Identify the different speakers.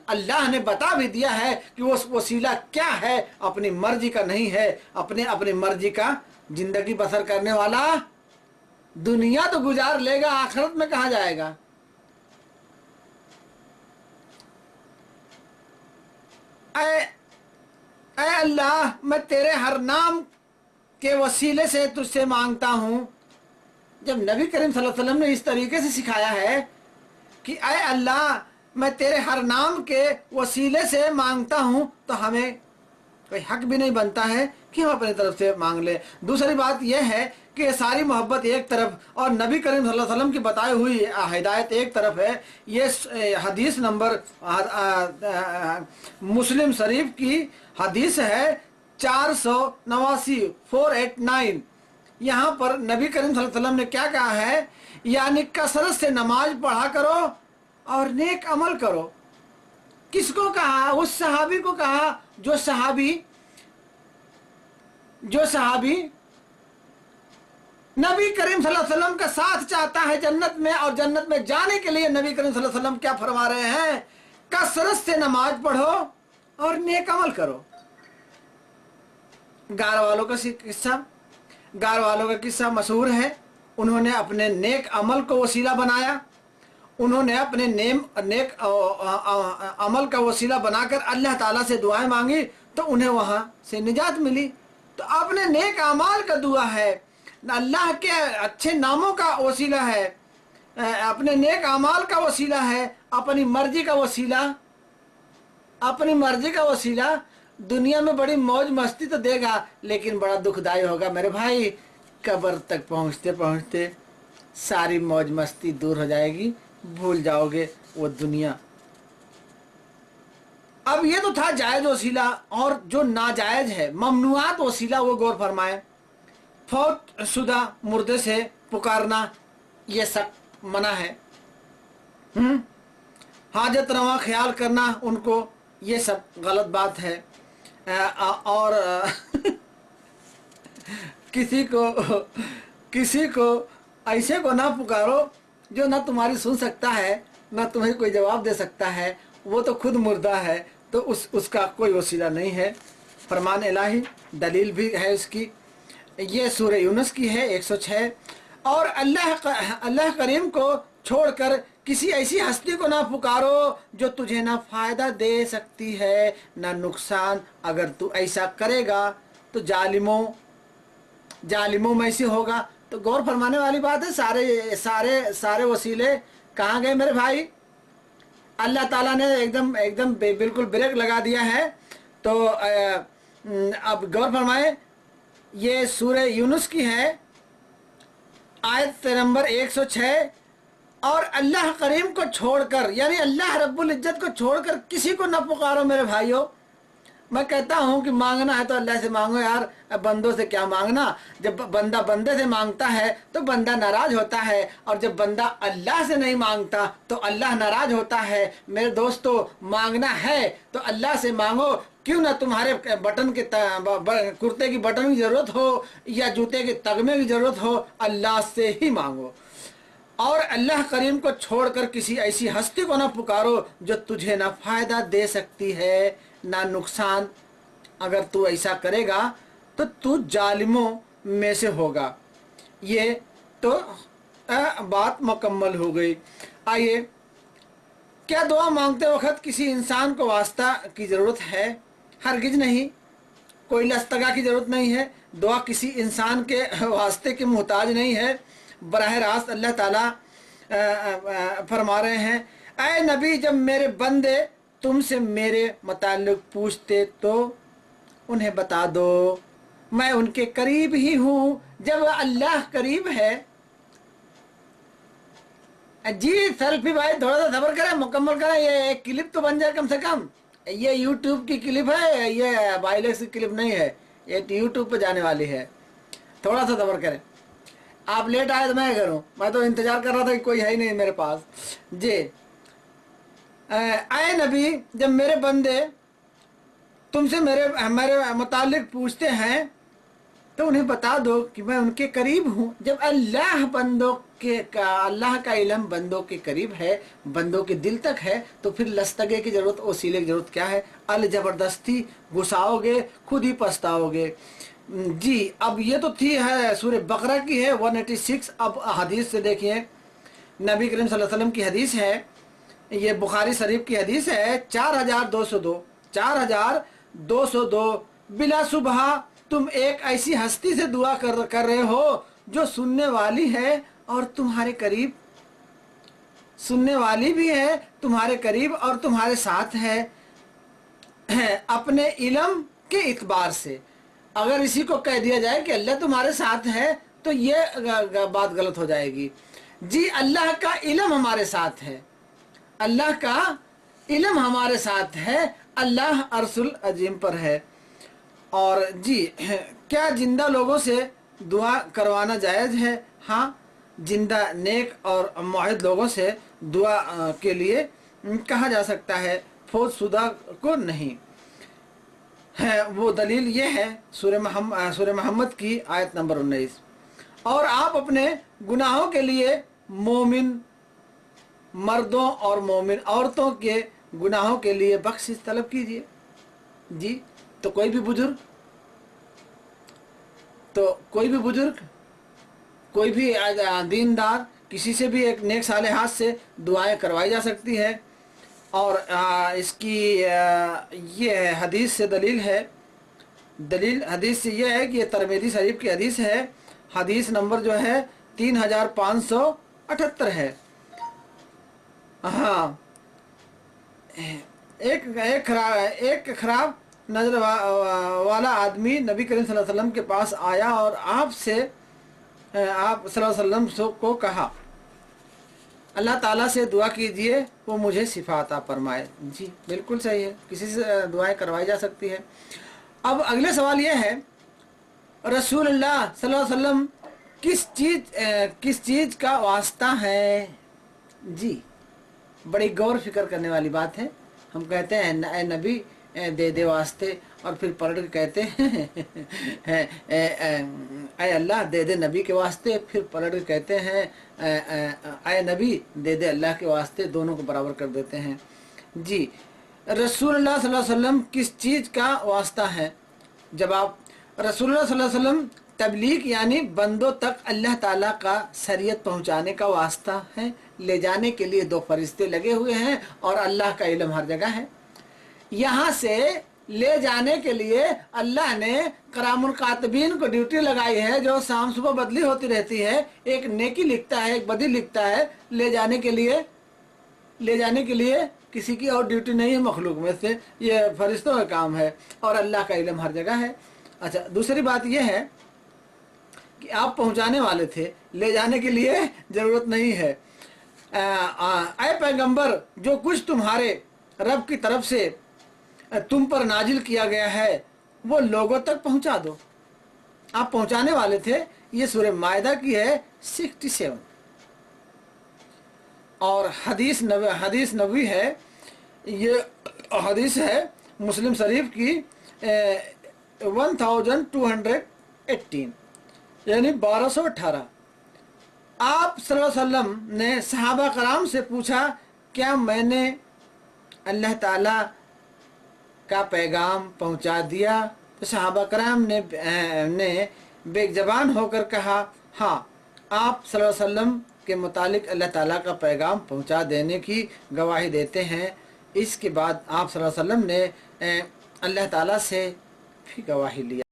Speaker 1: अल्लाह ने बता भी दिया है कि वो वसीला क्या है, अपनी मर्जी का नहीं है। अपनी मर्जी का जिंदगी बसर करने वाला दुनिया तो गुजार लेगा, आखिरत में कहाँ जाएगा। ऐ अल्लाह, मैं तेरे हर नाम के वसीले से तुझसे मांगता हूँ। जब नबी करीम सल्लल्लाहु अलैहि वसल्लम ने इस तरीके से सिखाया है कि ऐ अल्लाह, मैं तेरे हर नाम के वसीले से मांगता हूँ, तो हमें कोई हक भी नहीं बनता है कि हम अपनी तरफ से मांग ले। दूसरी बात यह है कि ये सारी मोहब्बत एक तरफ और नबी करीम सल्लल्लाहु अलैहि वसल्लम की बताई हुई हिदायत एक तरफ है। ये हदीस नंबर मुस्लिम शरीफ की हदीस है 489 489। यहाँ पर नबी करीम सल्लल्लाहु अलैहि वसल्लम ने क्या कहा है, यानी कसरत से नमाज पढ़ा करो और नेक अमल करो। किसको कहा? उस सहाबी को कहा जो सहाबी नबी करीम सल्लल्लाहु अलैहि वसल्लम का साथ चाहता है जन्नत में, और जन्नत में जाने के लिए नबी करीम सल्लल्लाहु अलैहि वसल्लम क्या फरमा रहे हैं, कसरत से नमाज पढ़ो और नेक अमल करो। गार वालों का किस्सा मशहूर है। उन्होंने अपने नेक अमल को वसीला बनाया, उन्होंने अपने नेक अमल का वसीला बनाकर अल्लाह ताला से दुआएं मांगी, तो उन्हें वहां से निजात मिली। तो अपने नेक अमाल का दुआ है, अल्लाह के अच्छे नामों का वसीला है, अपने नेक अमाल का वसीला है, अपनी मर्जी का वसीला दुनिया में बड़ी मौज मस्ती तो देगा, लेकिन बड़ा दुखदाई होगा मेरे भाई। कब्र तक पहुंचते पहुंचते सारी मौज मस्ती दूर हो जाएगी, भूल जाओगे वो दुनिया। अब ये तो था जायज वसीला, और जो नाजायज है ममनुआत वसीला वो गौर फरमाए। फौत शुदा मुर्दे से पुकारना ये सब मना है। हाजत रवा ख्याल करना उनको, ये सब गलत बात है। और किसी को ऐसे को ना पुकारो जो ना तुम्हारी सुन सकता है, ना तुम्हें कोई जवाब दे सकता है, वो तो खुद मुर्दा है, तो उसका कोई वसीला नहीं है। फरमान इलाही दलील भी है इसकी, ये सूरह यूनुस की है 106। और अल्लाह करीम को छोड़कर किसी ऐसी हस्ती को ना पुकारो जो तुझे ना फायदा दे सकती है ना नुकसान। अगर तू ऐसा करेगा तो जालिमों में से होगा। तो गौर फरमाने वाली बात है। सारे वसीले कहाँ गए मेरे भाई? अल्लाह ताला ने एकदम बिल्कुल ब्रेक लगा दिया है। तो अब गौर फरमाए, ये सूरह यूनुस की है आयत नंबर 106। और अल्लाह करीम को छोड़कर, यानी अल्लाह रब्बुल इज्जत को छोड़कर किसी को न पुकारो मेरे भाइयों। मैं कहता हूँ कि मांगना है तो अल्लाह से मांगो यार, बंदों से क्या मांगना। जब बंदा बंदे से मांगता है तो बंदा नाराज होता है, और जब बंदा अल्लाह से नहीं मांगता तो अल्लाह नाराज होता है। मेरे दोस्तों, मांगना है तो अल्लाह से मांगो। क्यों ना तुम्हारे बटन के कुर्ते की बटन की जरूरत हो या जूते के तगमे की जरूरत हो, अल्लाह से ही मांगो। और अल्लाह करीम को छोड़कर किसी ऐसी हस्ती को ना पुकारो जो तुझे ना फायदा दे सकती है ना नुकसान। अगर तू ऐसा करेगा तो तू जालिमों में से होगा। ये तो बात मुकम्मल हो गई। आइए, क्या दुआ मांगते वक्त किसी इंसान को वास्ता की ज़रूरत है? हरगिज नहीं, कोई लस्तगा की ज़रूरत नहीं है। दुआ किसी इंसान के वास्ते के मोहताज नहीं है। बराह रास्त अल्लाह ताला फरमा रहे हैं, ऐ नबी, जब मेरे बंदे तुमसे मेरे मुताल्लिक पूछते तो उन्हें बता दो मैं उनके करीब ही हूँ। जब अल्लाह करीब है। जी सेल्फी भाई, थोड़ा सा सब्र करें, मुकम्मल करें, ये एक क्लिप तो बन जाए कम से कम। ये यूट्यूब की क्लिप है, ये बाइलेक्स की क्लिप नहीं है, ये यूट्यूब पे जाने वाली है। थोड़ा सा सब्र करें। आप लेट आए तो मैं करूं, मैं तो इंतजार कर रहा था कि कोई है ही नहीं मेरे पास। जी, आए नबी, जब मेरे बंदे तुमसे मेरे मुतालिक पूछते हैं तो उन्हें बता दो कि मैं उनके करीब हूँ। जब अल्लाह बंदों कि अल्लाह का इल्म बंदों के करीब है, बंदों के दिल तक है, तो फिर लस्तगे की ज़रूरत, वसीले की ज़रूरत क्या है? अल ज़बरदस्ती घुसाओगे खुद ही पछताओगे। जी, अब ये तो थी है सूरह बकरा की है 186। अब हदीस से देखिए, नबी करीम सल्लल्लाहु अलैहि वसल्लम की हदीस है, ये बुखारी शरीफ की हदीस है 4202 बिला सुबह तुम एक ऐसी हस्ती से दुआ कर रहे हो जो सुनने वाली है और तुम्हारे करीब, सुनने वाली भी है, तुम्हारे करीब और तुम्हारे साथ है अपने इल्म के इतबार से। अगर इसी को कह दिया जाए कि अल्लाह तुम्हारे साथ है तो ये बात गलत हो जाएगी। जी, अल्लाह का इल्म हमारे साथ है, अल्लाह का इल्म हमारे साथ है, अल्लाह अर्शुल अजीम पर है। और जी, क्या जिंदा लोगों से दुआ करवाना जायज़ है? हाँ, जिंदा नेक और मुअह्हिद लोगों से दुआ के लिए कहा जा सकता है, फौजशुदा को नहीं है। वो दलील ये है सूरह मोहम्मद की आयत नंबर 19, और आप अपने गुनाहों के लिए मोमिन मर्दों और मोमिन औरतों के गुनाहों के लिए बख्शिश तलब कीजिए। जी, तो कोई भी बुजुर्ग, कोई भी दीनदार, किसी से भी एक नेक सालेहात से दुआएं करवाई जा सकती है। और इसकी ये हदीस से दलील है, हदीस से ये है कि ये तिरमिज़ी शरीफ की हदीस है, हदीस नंबर जो है 3578 है। हाँ, एक खराब नजर वाला आदमी नबी करीम सल्लल्लाहु अलैहि वसल्लम के पास आया और आप सल्लल्लाहु अलैहि वसल्लम को कहा, अल्लाह ताला से दुआ कीजिए वो मुझे शिफा अता फरमाए। जी, बिल्कुल सही है, किसी से दुआएं करवाई जा सकती है। अब अगले सवाल ये है, रसूलुल्लाह सल्लल्लाहु अलैहि वसल्लम किस चीज़ का वास्ता है? जी, बड़ी गौर फिक्र करने वाली बात है। हम कहते हैं ए नबी दे दे वास्ते, और फिर पलट के कहते हैं ए अल्लाह दे दे नबी के वास्ते, फिर पलट के कहते हैं ए नबी दे दे अल्लाह के वास्ते, दोनों को बराबर कर देते हैं। जी, रसूलुल्लाह सल्लल्लाहु अलैहि वसल्लम किस चीज़ का वास्ता है? जवाब, रसूलुल्लाह सल्लल्लाहु अलैहि वसल्लम तबलीग यानी बंदों तक अल्लाह ताला का शरीयत पहुँचाने का वास्ता है। ले जाने के लिए 2 फरिश्ते लगे हुए हैं और अल्लाह का इल्म हर जगह है। यहाँ से ले जाने के लिए अल्लाह ने करामुल कातिबीन को ड्यूटी लगाई है, जो शाम सुबह बदली होती रहती है, एक नेकी लिखता है, एक बदी लिखता है। ले जाने के लिए किसी की और ड्यूटी नहीं है मखलूक में से, ये फरिश्तों का काम है, और अल्लाह का इल्म हर जगह है। अच्छा, दूसरी बात यह है कि आप पहुँचाने वाले थे, ले जाने के लिए ज़रूरत नहीं है। ऐ पैगंबर, जो कुछ तुम्हारे रब की तरफ से तुम पर नाजिल किया गया है वो लोगों तक पहुंचा दो। आप पहुंचाने वाले थे। ये सूरह मायदा की है 67, और हदीस नबवी है, ये हदीस है मुस्लिम शरीफ की 1218 यानी 1218। आप सल्लल्लाहु अलैहि वसल्लम ने सहाबा कराम से पूछा, क्या मैंने अल्लाह ताला का पैगाम पहुंचा दिया? तो सहाबा कराम ने बेज़बान होकर कहा, हाँ, आप सल्लल्लाहु अलैहि वसल्लम के मुतालिक अल्लाह ताला का पैगाम पहुंचा देने की गवाही देते हैं। इसके बाद आप सल्लल्लाहु अलैहि वसल्लम ने अल्लाह ताला से भी गवाही लिया।